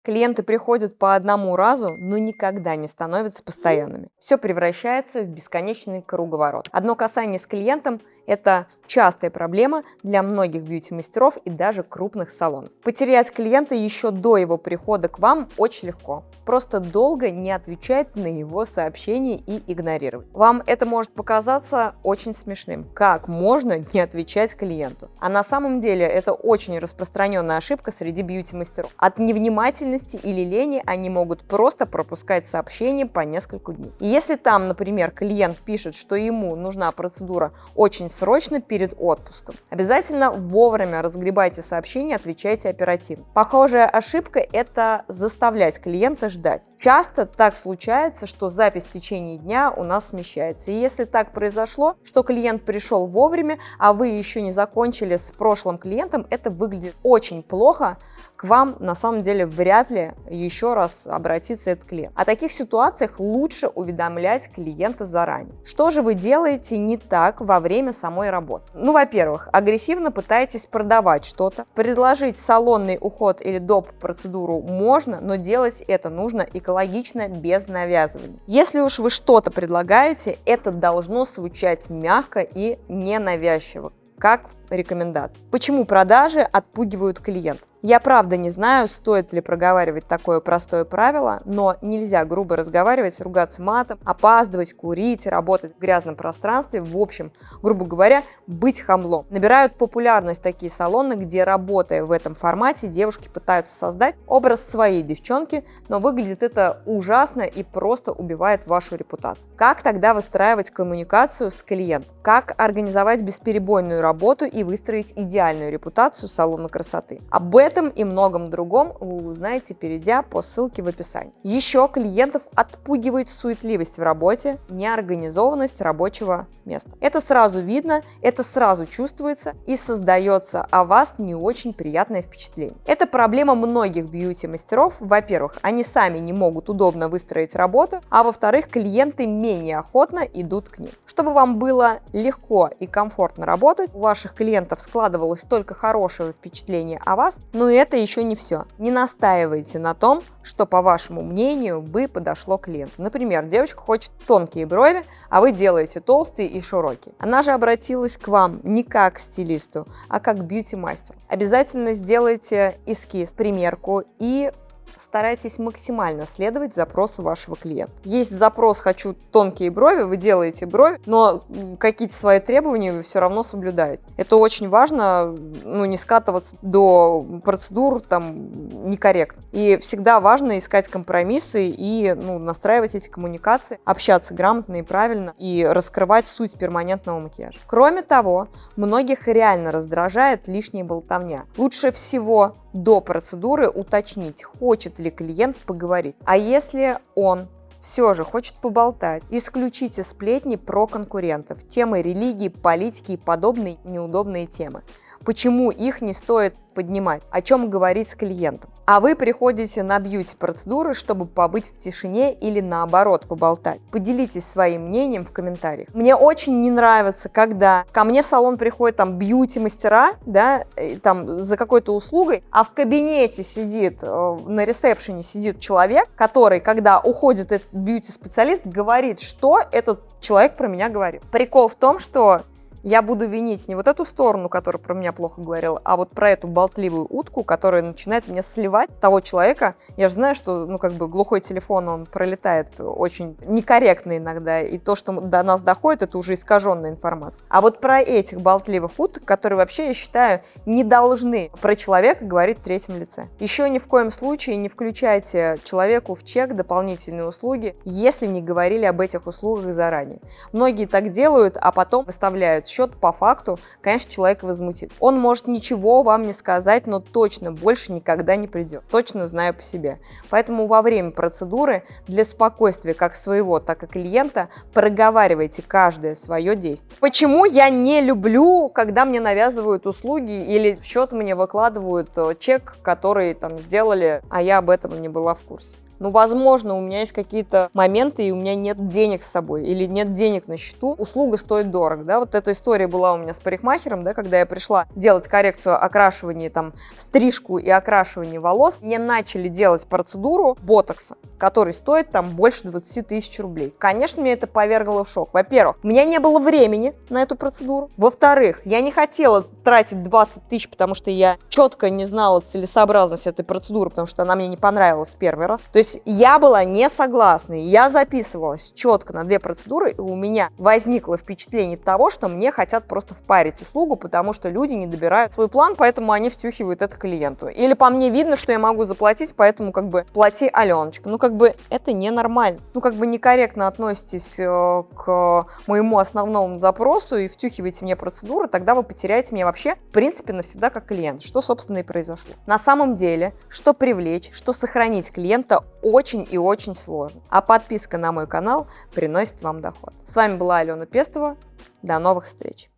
Клиенты приходят по одному разу, но никогда не становятся постоянными. Все превращается в бесконечный круговорот. Одно касание с клиентом – это частая проблема для многих бьюти-мастеров и даже крупных салонов. Потерять клиента еще до его прихода к вам очень легко. Просто долго не отвечать на его сообщения и игнорировать. Вам это может показаться очень смешным. Как можно не отвечать клиенту? А на самом деле это очень распространенная ошибка среди бьюти-мастеров. От невнимательности или лени они могут просто пропускать сообщения по несколько дней. И если там, например, клиент пишет, что ему нужна процедура очень срочно перед отпуском, обязательно вовремя разгребайте сообщения, отвечайте оперативно. Похожая ошибка – это заставлять клиента ждать. Часто так случается, что запись в течение дня у нас смещается. И если так произошло, что клиент пришел вовремя, а вы еще не закончили с прошлым клиентом, это выглядит очень плохо. К вам на самом деле вряд ли еще раз обратится этот клиент. О таких ситуациях лучше уведомлять клиента заранее. Что же вы делаете не так во время самой работы? Ну, во-первых, агрессивно пытаетесь продавать что-то. Предложить салонный уход или доп. Процедуру можно, но делать это нужно экологично, без навязывания. Если уж вы что-то предлагаете, это должно звучать мягко и ненавязчиво, как рекомендация. Почему продажи отпугивают клиентов? Я правда не знаю, стоит ли проговаривать такое простое правило, но нельзя грубо разговаривать, ругаться матом, опаздывать, курить, работать в грязном пространстве, в общем, грубо говоря, быть хамлом. Набирают популярность такие салоны, где, работая в этом формате, девушки пытаются создать образ своей девчонки, но выглядит это ужасно и просто убивает вашу репутацию. Как тогда выстраивать коммуникацию с клиентом? Как организовать бесперебойную работу и выстроить идеальную репутацию салона красоты? Об этом и многом другом вы узнаете, перейдя по ссылке в описании. Еще клиентов отпугивает суетливость в работе, неорганизованность рабочего места. Это сразу видно, это сразу чувствуется и создается о вас не очень приятное впечатление. Это проблема многих бьюти-мастеров. Во-первых, они сами не могут удобно выстроить работу, а во-вторых, клиенты менее охотно идут к ним. Чтобы вам было легко и комфортно работать, у ваших клиентов складывалось только хорошее впечатление о вас, но это еще не все. Не настаивайте на том, что, по вашему мнению, бы подошло клиенту. Например, девочка хочет тонкие брови, а вы делаете толстые и широкие. Она же обратилась к вам не как к стилисту, а как к бьюти-мастеру. Обязательно сделайте эскиз, примерку и старайтесь максимально следовать запросу вашего клиента. Есть запрос «хочу тонкие брови», вы делаете брови, но какие-то свои требования вы все равно соблюдаете. Это очень важно, не скатываться до процедур некорректно. И всегда важно искать компромиссы и настраивать эти коммуникации, общаться грамотно и правильно и раскрывать суть перманентного макияжа. Кроме того, многих реально раздражает лишняя болтовня. Лучше всего до процедуры уточнить, хочет ли клиент поговорить. А если он все же хочет поболтать, исключите сплетни про конкурентов, темы религии, политики и подобные неудобные темы. Почему их не стоит поднимать, о чем говорить с клиентом. А вы приходите на бьюти-процедуры, чтобы побыть в тишине или наоборот поболтать. Поделитесь своим мнением в комментариях. Мне очень не нравится, когда ко мне в салон приходят бьюти-мастера, за какой-то услугой, а в кабинете сидит, на ресепшене сидит человек, который, когда уходит этот бьюти-специалист, говорит, что этот человек про меня говорит. Прикол в том, что я буду винить не вот эту сторону, которая про меня плохо говорила, а вот про эту болтливую утку, которая начинает меня сливать того человека. Я же знаю, что, глухой телефон, он пролетает очень некорректно иногда, и то, что до нас доходит, это уже искаженная информация. А вот про этих болтливых уток, которые вообще, я считаю, не должны про человека говорить в третьем лице. Еще ни в коем случае не включайте человеку в чек дополнительные услуги, если не говорили об этих услугах заранее. Многие так делают, а потом выставляют счет по факту. Конечно, человек возмутит. Он может ничего вам не сказать, но точно больше никогда не придет. Точно знаю по себе. Поэтому во время процедуры для спокойствия как своего, так и клиента проговаривайте каждое свое действие. Почему я не люблю, когда мне навязывают услуги или в счет мне выкладывают чек, который сделали, а я об этом не была в курсе? Ну, возможно, у меня есть какие-то моменты, и у меня нет денег с собой, или нет денег на счету, услуга стоит дорого, да, вот эта история была у меня с парикмахером, да, когда я пришла делать коррекцию окрашивания, там, стрижку и окрашивание волос, мне начали делать процедуру ботокса, который стоит там больше 20 тысяч рублей. Конечно, меня это повергло в шок. Во-первых, у меня не было времени на эту процедуру. Во-вторых, я не хотела тратить 20 тысяч, потому что я четко не знала целесообразность этой процедуры, потому что она мне не понравилась первый раз. То есть я была не согласна. Я записывалась четко на 2 процедуры, и у меня возникло впечатление того, что мне хотят просто впарить услугу, потому что люди не добирают свой план, поэтому они втюхивают это клиенту. Или по мне видно, что я могу заплатить, поэтому как бы плати, Аленочка. Ну как бы это ненормально. Ну как бы некорректно относитесь к моему основному запросу и втюхиваете мне процедуру, тогда вы потеряете меня вообще, в принципе, навсегда как клиент, что, собственно, и произошло. На самом деле, что привлечь, что сохранить клиента очень и очень сложно. А подписка на мой канал приносит вам доход. С вами была Алена Пестова. До новых встреч!